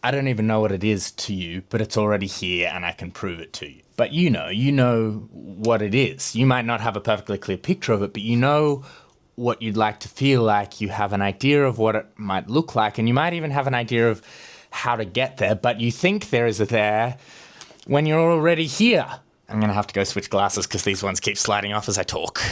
I don't even know what it is to you, but it's already here and I can prove it to you. But you know what it is. You might not have a perfectly clear picture of it, but you know what you'd like to feel like. You have an idea of what it might look like, and you might even have an idea of how to get there, but you think there is a there when you're already here. I'm going to have to go switch glasses because these ones keep sliding off as I talk.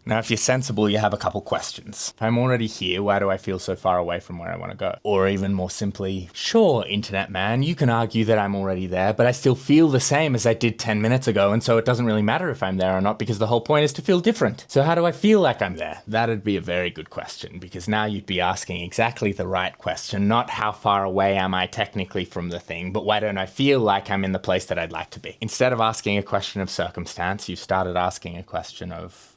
Now, if you're sensible, you have a couple questions. If I'm already here, why do I feel so far away from where I want to go? Or even more simply, sure, internet man, you can argue that I'm already there, but I still feel the same as I did 10 minutes ago, and so it doesn't really matter if I'm there or not because the whole point is to feel different. So how do I feel like I'm there? That'd be a very good question, because now you'd be asking exactly the right question, not how far away am I technically from the thing, but why don't I feel like I'm in the place that I'd like to be? Instead of asking a question of circumstance, you've started asking a question of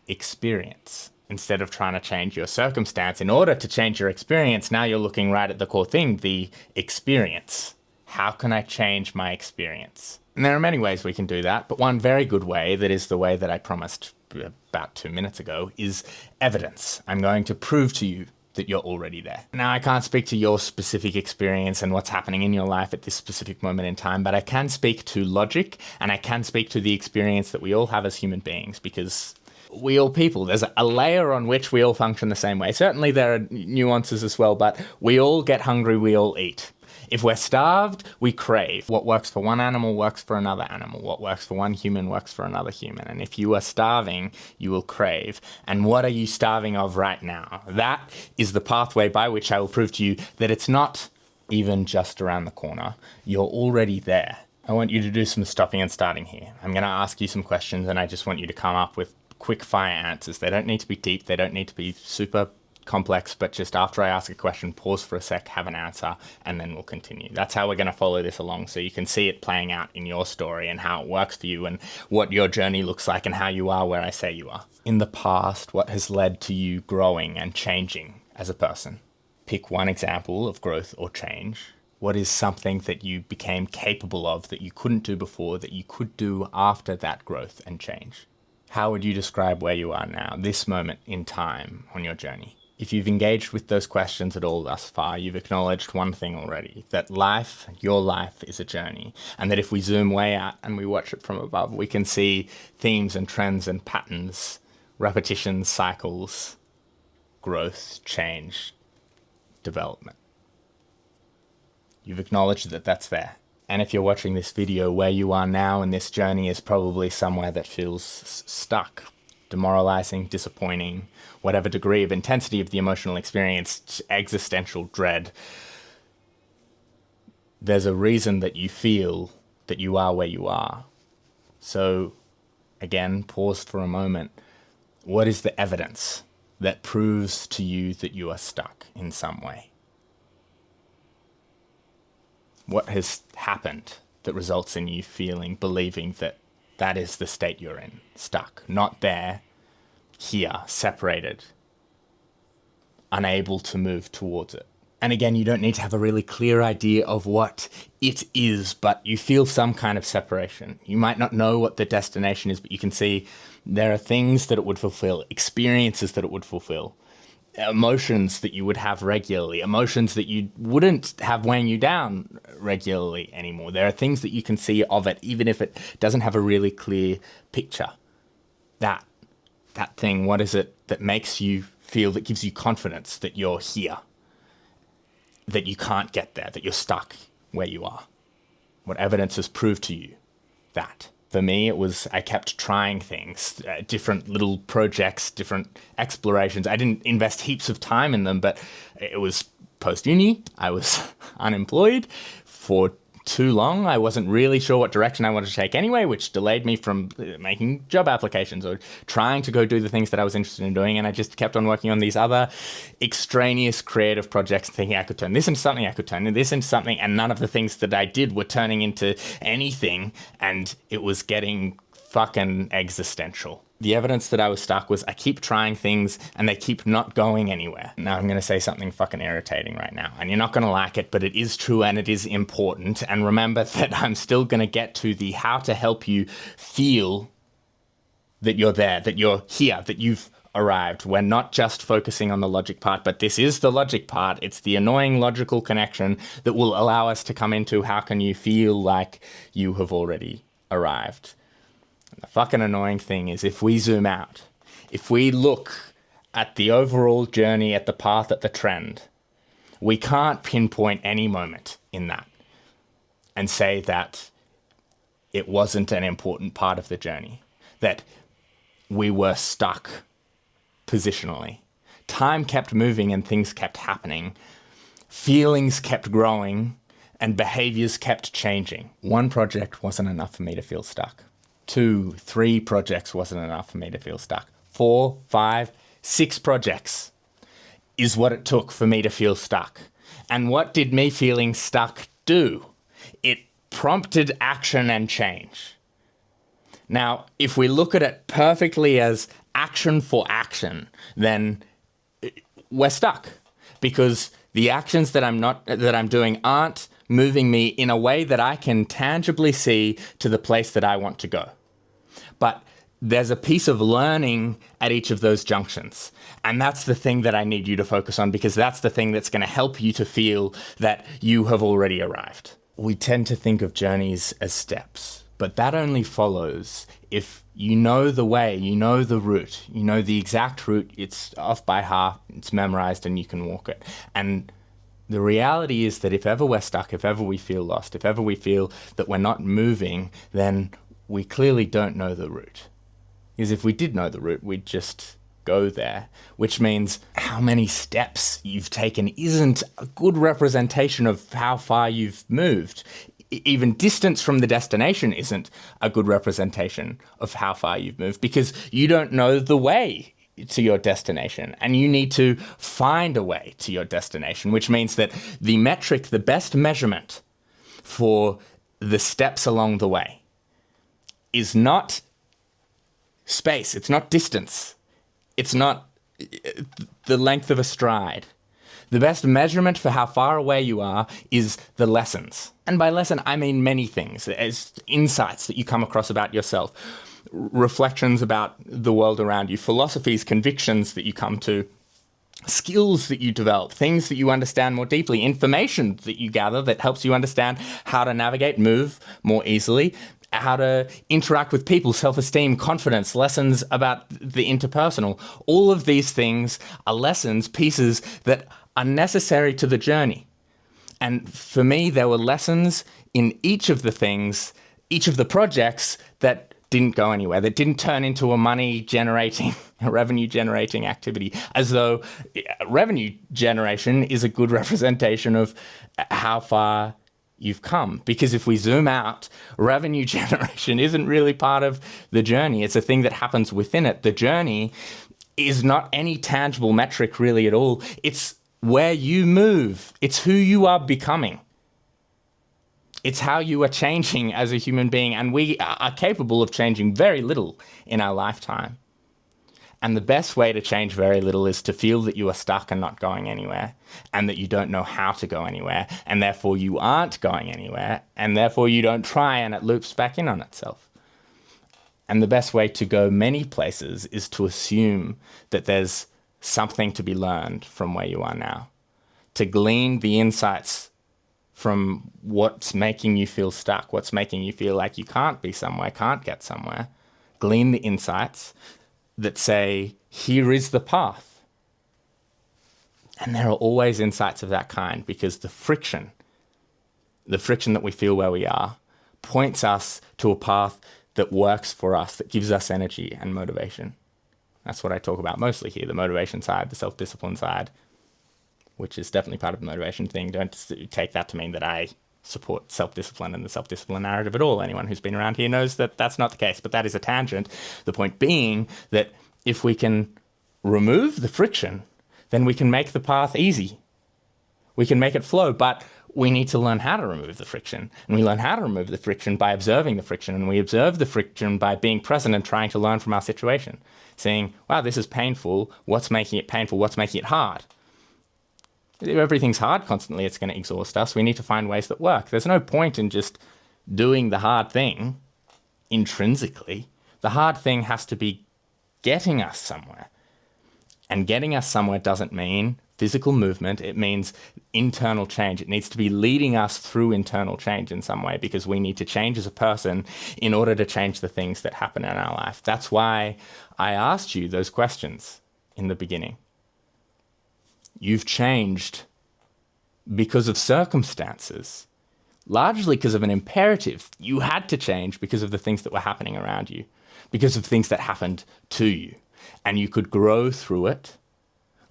experience. Instead of trying to change your circumstance in order to change your experience, now you're looking right at the core thing, the experience. How can I change my experience? And there are many ways we can do that, but one very good way, that is the way that I promised about 2 minutes ago, is evidence. I'm going to prove to you that you're already there. Now, I can't speak to your specific experience and what's happening in your life at this specific moment in time, but I can speak to logic, and I can speak to the experience that we all have as human beings, because we all people. There's a layer on which we all function the same way. Certainly there are nuances as well, but we all get hungry, we all eat. If we're starved, we crave. What works for one animal works for another animal. What works for one human works for another human. And if you are starving, you will crave. And what are you starving of right now? That is the pathway by which I will prove to you that it's not even just around the corner. You're already there. I want you to do some stopping and starting here. I'm going to ask you some questions, and I just want you to come up with quick fire answers. They don't need to be deep, they don't need to be super complex, but just after I ask a question, pause for a sec, have an answer, and then we'll continue. That's how we're going to follow this along, so you can see it playing out in your story and how it works for you and what your journey looks like and how you are where I say you are. In the past, what has led to you growing and changing as a person? Pick one example of growth or change. What is something that you became capable of that you couldn't do before that you could do after that growth and change? How would you describe where you are now, this moment in time on your journey? If you've engaged with those questions at all thus far, you've acknowledged one thing already, that life, your life, is a journey. And that if we zoom way out and we watch it from above, we can see themes and trends and patterns, repetitions, cycles, growth, change, development. You've acknowledged that that's there. And if you're watching this video, where you are now in this journey is probably somewhere that feels stuck, demoralizing, disappointing, whatever degree of intensity of the emotional experience, existential dread. There's a reason that you feel that you are where you are. So, again, pause for a moment. What is the evidence that proves to you that you are stuck in some way? What has happened that results in you feeling, believing that that is the state you're in? Stuck, not there, here, separated, unable to move towards it. And again, you don't need to have a really clear idea of what it is, but you feel some kind of separation. You might not know what the destination is, but you can see there are things that it would fulfill, experiences that it would fulfill, emotions that you would have regularly, emotions that you wouldn't have weighing you down regularly anymore. There are things that you can see of it, even if it doesn't have a really clear picture. That thing, what is it that makes you feel, that gives you confidence that you're here, that you can't get there, that you're stuck where you are? What evidence has proved to you that? For me, it was I kept trying things, different little projects, different explorations. I didn't invest heaps of time in them, but it was post-uni. I was unemployed for too long. I wasn't really sure what direction I wanted to take anyway, which delayed me from making job applications or trying to go do the things that I was interested in doing. And I just kept on working on these other extraneous creative projects, thinking I could turn this into something, I could turn this into something. And none of the things that I did were turning into anything. And it was getting fucking existential. The evidence that I was stuck was I keep trying things and they keep not going anywhere. Now I'm going to say something fucking irritating right now, and you're not going to like it, but it is true and it is important. And remember that I'm still going to get to the how to help you feel that you're there, that you're here, that you've arrived. We're not just focusing on the logic part, but this is the logic part. It's the annoying logical connection that will allow us to come into how can you feel like you have already arrived. And the fucking annoying thing is if we zoom out, if we look at the overall journey, at the path, at the trend, we can't pinpoint any moment in that and say that it wasn't an important part of the journey, that we were stuck positionally. Time kept moving and things kept happening. Feelings kept growing and behaviors kept changing. One project wasn't enough for me to feel stuck. 2, 3 projects wasn't enough for me to feel stuck. 4, 5, 6 projects is what it took for me to feel stuck. And what did me feeling stuck do? It prompted action and change. Now, if we look at it perfectly as action for action, then we're stuck because the actions that I'm doing aren't moving me in a way that I can tangibly see to the place that I want to go. But there's a piece of learning at each of those junctions. And that's the thing that I need you to focus on, because that's the thing that's going to help you to feel that you have already arrived. We tend to think of journeys as steps, but that only follows if you know the way, you know the route, you know the exact route, it's off by half, it's memorized, and you can walk it. And the reality is that if ever we're stuck, if ever we feel lost, if ever we feel that we're not moving, then we clearly don't know the route. Because if we did know the route, we'd just go there, which means how many steps you've taken isn't a good representation of how far you've moved. Even distance from the destination isn't a good representation of how far you've moved, because you don't know the way to your destination and you need to find a way to your destination, which means that the metric, the best measurement for the steps along the way is not space, it's not distance, it's not the length of a stride. The best measurement for how far away you are is the lessons. And by lesson, I mean many things. There's insights that you come across about yourself, reflections about the world around you, philosophies, convictions that you come to, skills that you develop, things that you understand more deeply, information that you gather that helps you understand how to navigate, move more easily, how to interact with people, self-esteem, confidence, lessons about the interpersonal. All of these things are lessons, pieces that are necessary to the journey. And for me, there were lessons in each of the things, each of the projects that didn't go anywhere, that didn't turn into a money-generating, a revenue-generating activity, as though revenue generation is a good representation of how far you've come. Because if we zoom out, revenue generation isn't really part of the journey. It's a thing that happens within it. The journey is not any tangible metric really at all. It's where you move. It's who you are becoming. It's how you are changing as a human being, and we are capable of changing very little in our lifetime. And the best way to change very little is to feel that you are stuck and not going anywhere, and that you don't know how to go anywhere, and therefore you aren't going anywhere, and therefore you don't try and it loops back in on itself. And the best way to go many places is to assume that there's something to be learned from where you are now, to glean the insights from what's making you feel stuck, what's making you feel like you can't be somewhere, can't get somewhere. Glean the insights that say, here is the path. And there are always insights of that kind, because the friction that we feel where we are, points us to a path that works for us, that gives us energy and motivation. That's what I talk about mostly here, the motivation side, the self-discipline side, which is definitely part of the motivation thing. Don't take that to mean that I support self-discipline and the self-discipline narrative at all. Anyone who's been around here knows that that's not the case, but that is a tangent. The point being that if we can remove the friction, then we can make the path easy. We can make it flow, but we need to learn how to remove the friction. And we learn how to remove the friction by observing the friction. And we observe the friction by being present and trying to learn from our situation. Saying, wow, this is painful. What's making it painful? What's making it hard? If everything's hard constantly, it's going to exhaust us. We need to find ways that work. There's no point in just doing the hard thing intrinsically. The hard thing has to be getting us somewhere. And getting us somewhere doesn't mean physical movement. It means internal change. It needs to be leading us through internal change in some way, because we need to change as a person in order to change the things that happen in our life. That's why I asked you those questions in the beginning. You've changed because of circumstances, largely because of an imperative. You had to change because of the things that were happening around you, because of things that happened to you. And you could grow through it,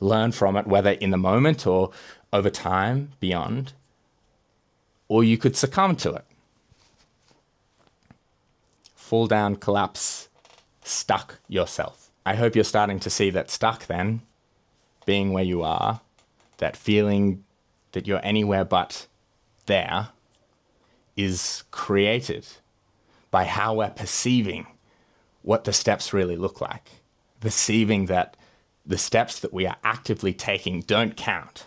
learn from it, whether in the moment or over time beyond, or you could succumb to it. Fall down, collapse, stuck yourself. I hope you're starting to see that stuck then, being where you are, that feeling that you're anywhere but there, is created by how we're perceiving what the steps really look like. Perceiving that the steps that we are actively taking don't count.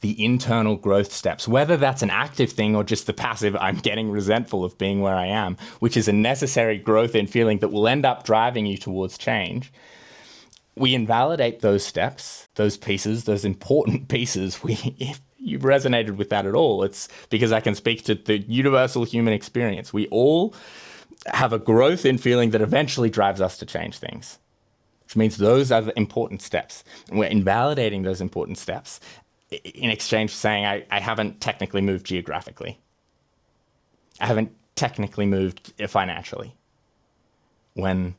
The internal growth steps, whether that's an active thing or just the passive, I'm getting resentful of being where I am, which is a necessary growth in feeling that will end up driving you towards change. We invalidate those steps, those pieces, those important pieces. If you've resonated with that at all, it's because I can speak to the universal human experience. We all have a growth in feeling that eventually drives us to change things, which means those are the important steps. And we're invalidating those important steps in exchange for saying, I haven't technically moved geographically. I haven't technically moved financially. When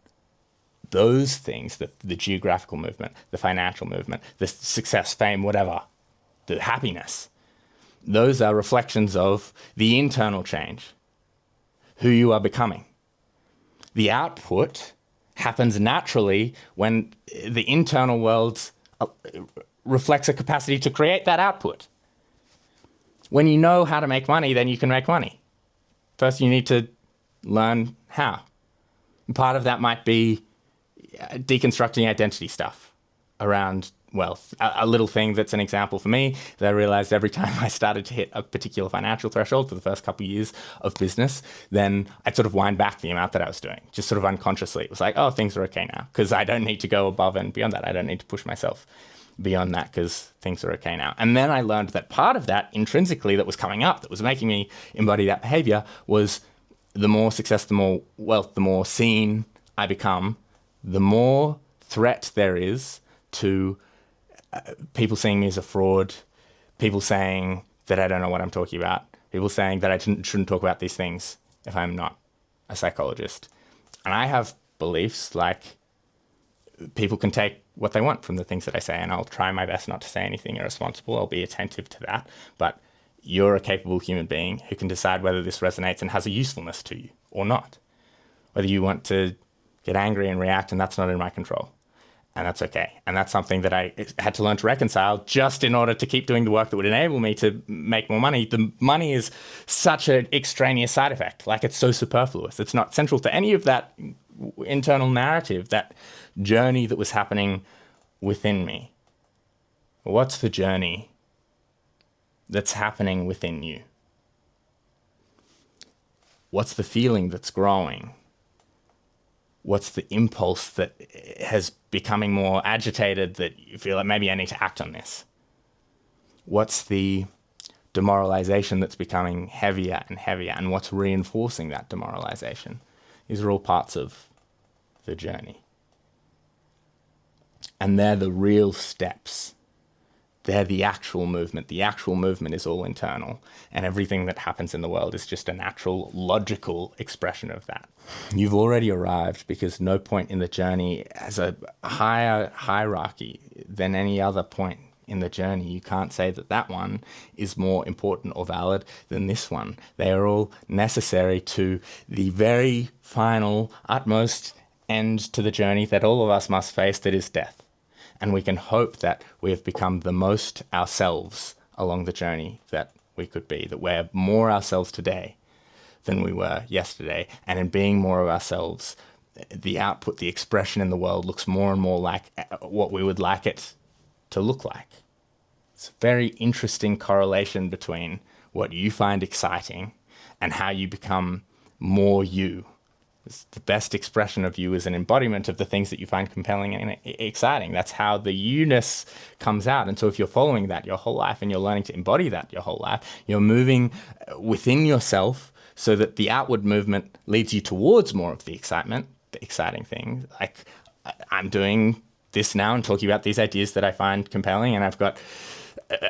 those things, the geographical movement, the financial movement, the success, fame, whatever, the happiness, those are reflections of the internal change, who you are becoming. The output happens naturally when the internal world reflects a capacity to create that output. When you know how to make money, then you can make money. First, you need to learn how. Part of that might be deconstructing identity stuff around wealth. A little thing that's an example for me that I realized every time I started to hit a particular financial threshold for the first couple of years of business, then I'd sort of wind back the amount that I was doing, just sort of unconsciously. It was like, oh, things are okay now, because I don't need to go above and beyond that. I don't need to push myself beyond that because things are okay now. And then I learned that part of that intrinsically that was coming up, that was making me embody that behavior, was the more success, the more wealth, the more seen I become, the more threat there is to people seeing me as a fraud, people saying that I don't know what I'm talking about, people saying that I shouldn't talk about these things if I'm not a psychologist. And I have beliefs like people can take what they want from the things that I say, and I'll try my best not to say anything irresponsible. I'll be attentive to that. But you're a capable human being who can decide whether this resonates and has a usefulness to you or not. Whether you want to get angry and react, and that's not in my control. And that's okay. And that's something that I had to learn to reconcile just in order to keep doing the work that would enable me to make more money. The money is such an extraneous side effect. Like, it's so superfluous. It's not central to any of that internal narrative, that journey that was happening within me. What's the journey that's happening within you? What's the feeling that's growing? What's the impulse that has becoming more agitated that you feel like maybe I need to act on this? What's the demoralization that's becoming heavier and heavier, and what's reinforcing that demoralization? These are all parts of the journey. And they're the real steps. They're the actual movement. The actual movement is all internal, and everything that happens in the world is just a natural, logical expression of that. You've already arrived because no point in the journey has a higher hierarchy than any other point in the journey. You can't say that that one is more important or valid than this one. They are all necessary to the very final, utmost end to the journey that all of us must face, that is death. And we can hope that we have become the most ourselves along the journey that we could be, that we're more ourselves today than we were yesterday. And in being more of ourselves, the output, the expression in the world looks more and more like what we would like it to look like. It's a very interesting correlation between what you find exciting and how you become more you The best expression of you is an embodiment of the things that you find compelling and exciting. That's how the you-ness comes out. And so if you're following that your whole life and you're learning to embody that your whole life, you're moving within yourself so that the outward movement leads you towards more of the excitement, the exciting things. Like I'm doing this now and talking about these ideas that I find compelling, and I've got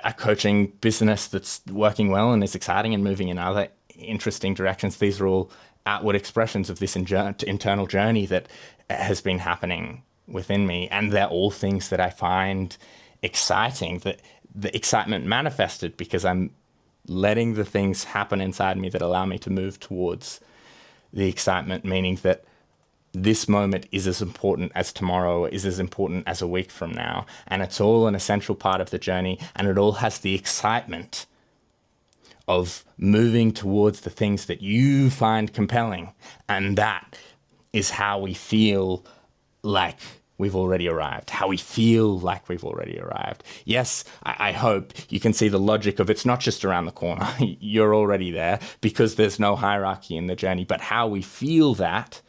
a coaching business that's working well and is exciting and moving in other interesting directions. These are all outward expressions of this internal journey that has been happening within me, and they're all things that I find exciting. That the excitement manifested because I'm letting the things happen inside me that allow me to move towards the excitement, meaning that this moment is as important as tomorrow, is as important as a week from now, and it's all an essential part of the journey, and it all has the excitement of moving towards the things that you find compelling. And that is how we feel like we've already arrived, how we feel like we've already arrived. Yes, I hope you can see the logic of it's not just around the corner. You're already there because there's no hierarchy in the journey. But how we feel that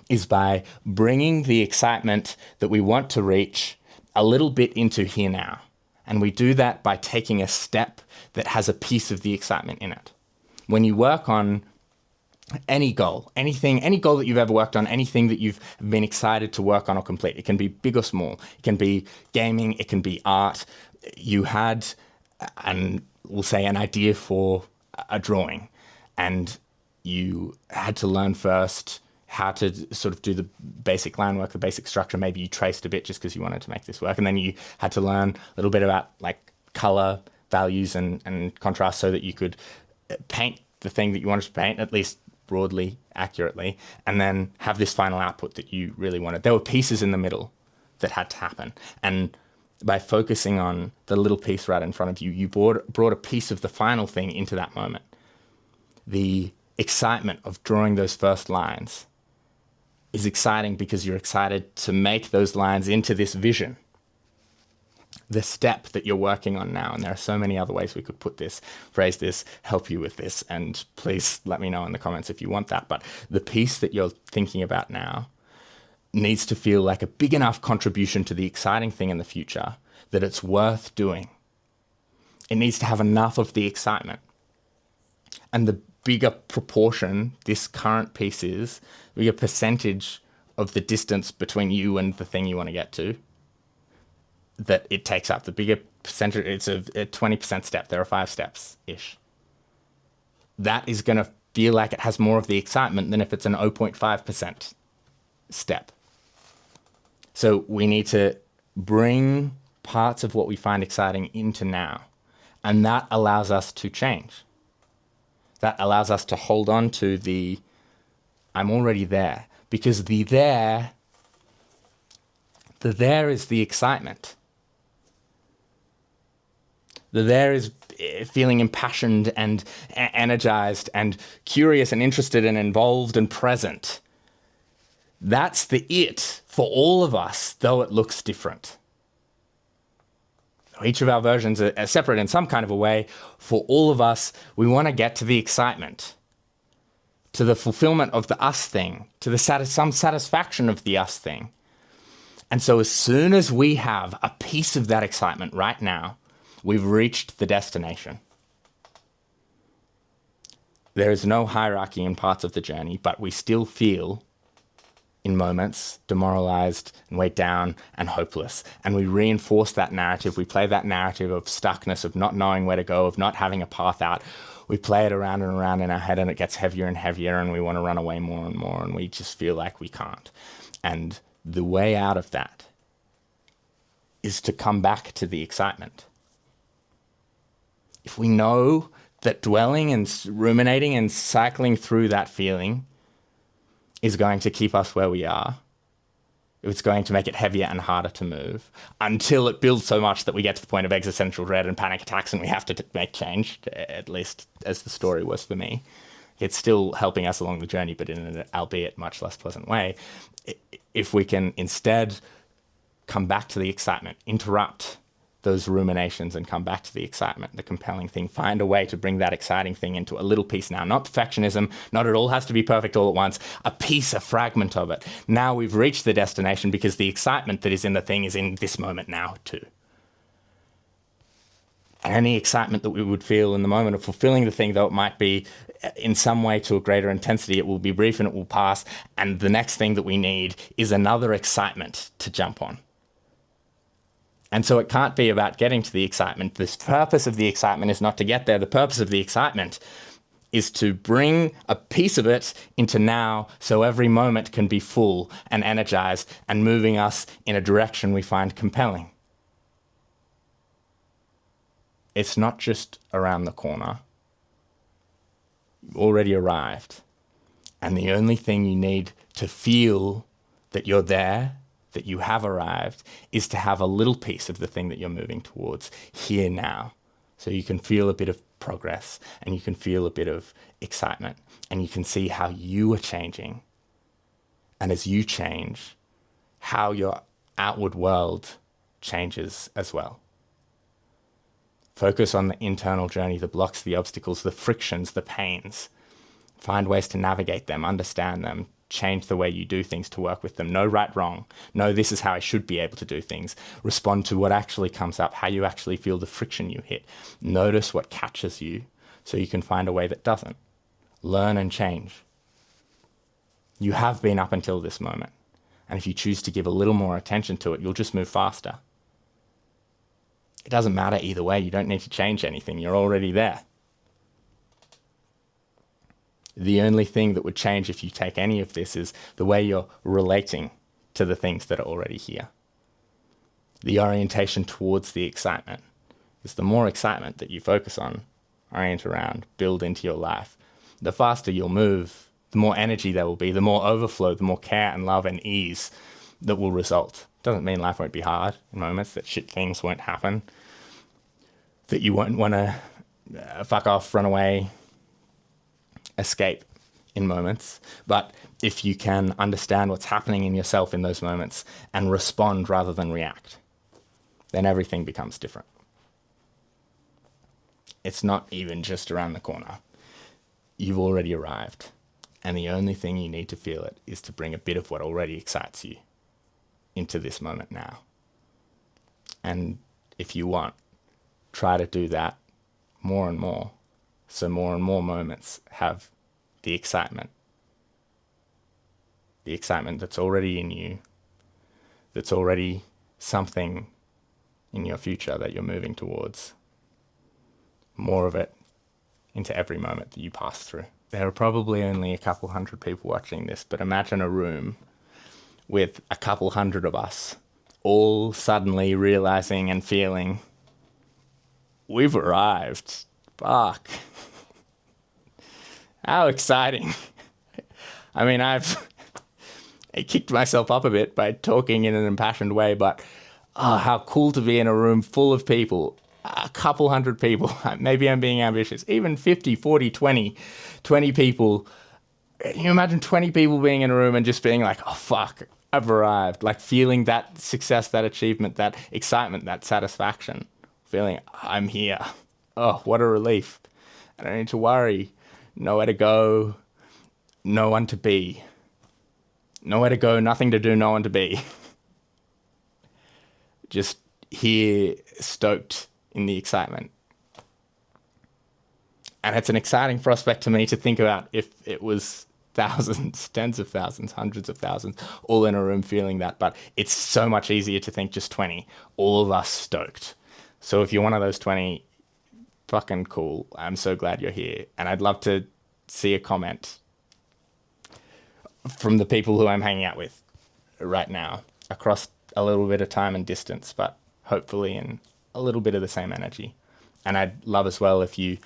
is by bringing the excitement that we want to reach a little bit into here now. And we do that by taking a step that has a piece of the excitement in it. When you work on any goal, any goal that you've ever worked on, anything that you've been excited to work on or complete, it can be big or small. It can be gaming, it can be art. You had, and we'll say, an idea for a drawing, and you had to learn first how to sort of do the basic line work, the basic structure. Maybe you traced a bit just because you wanted to make this work. And then you had to learn a little bit about like color values and contrast so that you could paint the thing that you wanted to paint, at least broadly, accurately, and then have this final output that you really wanted. There were pieces in the middle that had to happen. And by focusing on the little piece right in front of you, you brought a piece of the final thing into that moment. The excitement of drawing those first lines is exciting because you're excited to make those lines into this vision, the step that you're working on now. And there are so many other ways we could put this, phrase this, help you with this. And please let me know in the comments if you want that. But the piece that you're thinking about now needs to feel like a big enough contribution to the exciting thing in the future that it's worth doing. It needs to have enough of the excitement. And the bigger proportion this current piece is, the bigger percentage of the distance between you and the thing you want to get to, that it takes up. The bigger percentage, it's a 20% step. There are 5 steps-ish. That is going to feel like it has more of the excitement than if it's an 0.5% step. So we need to bring parts of what we find exciting into now. And that allows us to change. That allows us to hold on to the, I'm already there. Because the there is the excitement. The there is feeling impassioned and energized and curious and interested and involved and present. That's the it for all of us, though it looks different. Each of our versions are separate in some kind of a way. For all of us, we want to get to the excitement, to the fulfillment of the us thing, to the some satisfaction of the us thing. And so as soon as we have a piece of that excitement right now, we've reached the destination. There is no hierarchy in parts of the journey, but we still feel in moments demoralized and weighed down and hopeless. And we reinforce that narrative. We play that narrative of stuckness, of not knowing where to go, of not having a path out. We play it around and around in our head, and it gets heavier and heavier, and we want to run away more and more, and we just feel like we can't. And the way out of that is to come back to the excitement. If we know that dwelling and ruminating and cycling through that feeling is going to keep us where we are, it's going to make it heavier and harder to move until it builds so much that we get to the point of existential dread and panic attacks and we have to make change, at least as the story was for me. It's still helping us along the journey, but in an albeit much less pleasant way. If we can instead come back to the excitement, interrupt those ruminations and come back to the excitement, the compelling thing. Find a way to bring that exciting thing into a little piece now. Not perfectionism, not it all has to be perfect all at once, a piece, a fragment of it. Now we've reached the destination because the excitement that is in the thing is in this moment now too. And any excitement that we would feel in the moment of fulfilling the thing, though it might be in some way to a greater intensity, it will be brief and it will pass. And the next thing that we need is another excitement to jump on. And so it can't be about getting to the excitement. The purpose of the excitement is not to get there. The purpose of the excitement is to bring a piece of it into now so every moment can be full and energized and moving us in a direction we find compelling. It's not just around the corner. You've already arrived. And the only thing you need to feel that you're there, that you have arrived, is to have a little piece of the thing that you're moving towards here now. So you can feel a bit of progress and you can feel a bit of excitement and you can see how you are changing. And as you change, how your outward world changes as well. Focus on the internal journey, the blocks, the obstacles, the frictions, the pains. Find ways to navigate them, understand them, change the way you do things to work with them. No right, wrong. No, this is how I should be able to do things. Respond to what actually comes up, how you actually feel the friction you hit. Notice what catches you so you can find a way that doesn't. Learn and change. You have been up until this moment. And if you choose to give a little more attention to it, you'll just move faster. It doesn't matter either way. You don't need to change anything. You're already there. The only thing that would change if you take any of this is the way you're relating to the things that are already here. The orientation towards the excitement. Because the more excitement that you focus on, orient around, build into your life, the faster you'll move, the more energy there will be, the more overflow, the more care and love and ease that will result. Doesn't mean life won't be hard in moments, that shit things won't happen, that you won't want to fuck off, run away, escape in moments. But if you can understand what's happening in yourself in those moments and respond rather than react, then everything becomes different. It's not even just around the corner. You've already arrived. And the only thing you need to feel it is to bring a bit of what already excites you into this moment now. And if you want, try to do that more and more. So more and more moments have the excitement that's already in you, that's already something in your future that you're moving towards. More of it into every moment that you pass through. There are probably only a couple hundred people watching this, but imagine a room with a couple hundred of us all suddenly realizing and feeling, we've arrived. Fuck. How exciting. I mean, I kicked myself up a bit by talking in an impassioned way, but how cool to be in a room full of people, a couple hundred people. Maybe I'm being ambitious. Even 50, 40, 20 people. Can you imagine 20 people being in a room and just being like, oh, fuck, I've arrived. Like feeling that success, that achievement, that excitement, that satisfaction. Feeling, I'm here. Oh, what a relief. I don't need to worry. Nowhere to go, no one to be. Nowhere to go, nothing to do, no one to be. Just here, stoked in the excitement. And it's an exciting prospect to me to think about if it was thousands, tens of thousands, hundreds of thousands, all in a room feeling that. But it's so much easier to think just 20, all of us stoked. So if you're one of those 20, fucking cool. I'm so glad you're here. And I'd love to see a comment from the people who I'm hanging out with right now across a little bit of time and distance, but hopefully in a little bit of the same energy. And I'd love as well if you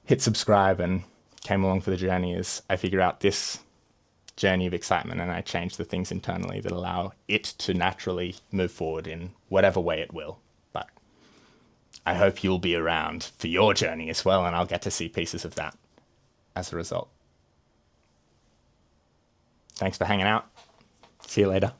hit subscribe and came along for the journey as I figure out this journey of excitement and I change the things internally that allow it to naturally move forward in whatever way it will. But I hope you'll be around for your journey as well, and I'll get to see pieces of that as a result. Thanks for hanging out. See you later.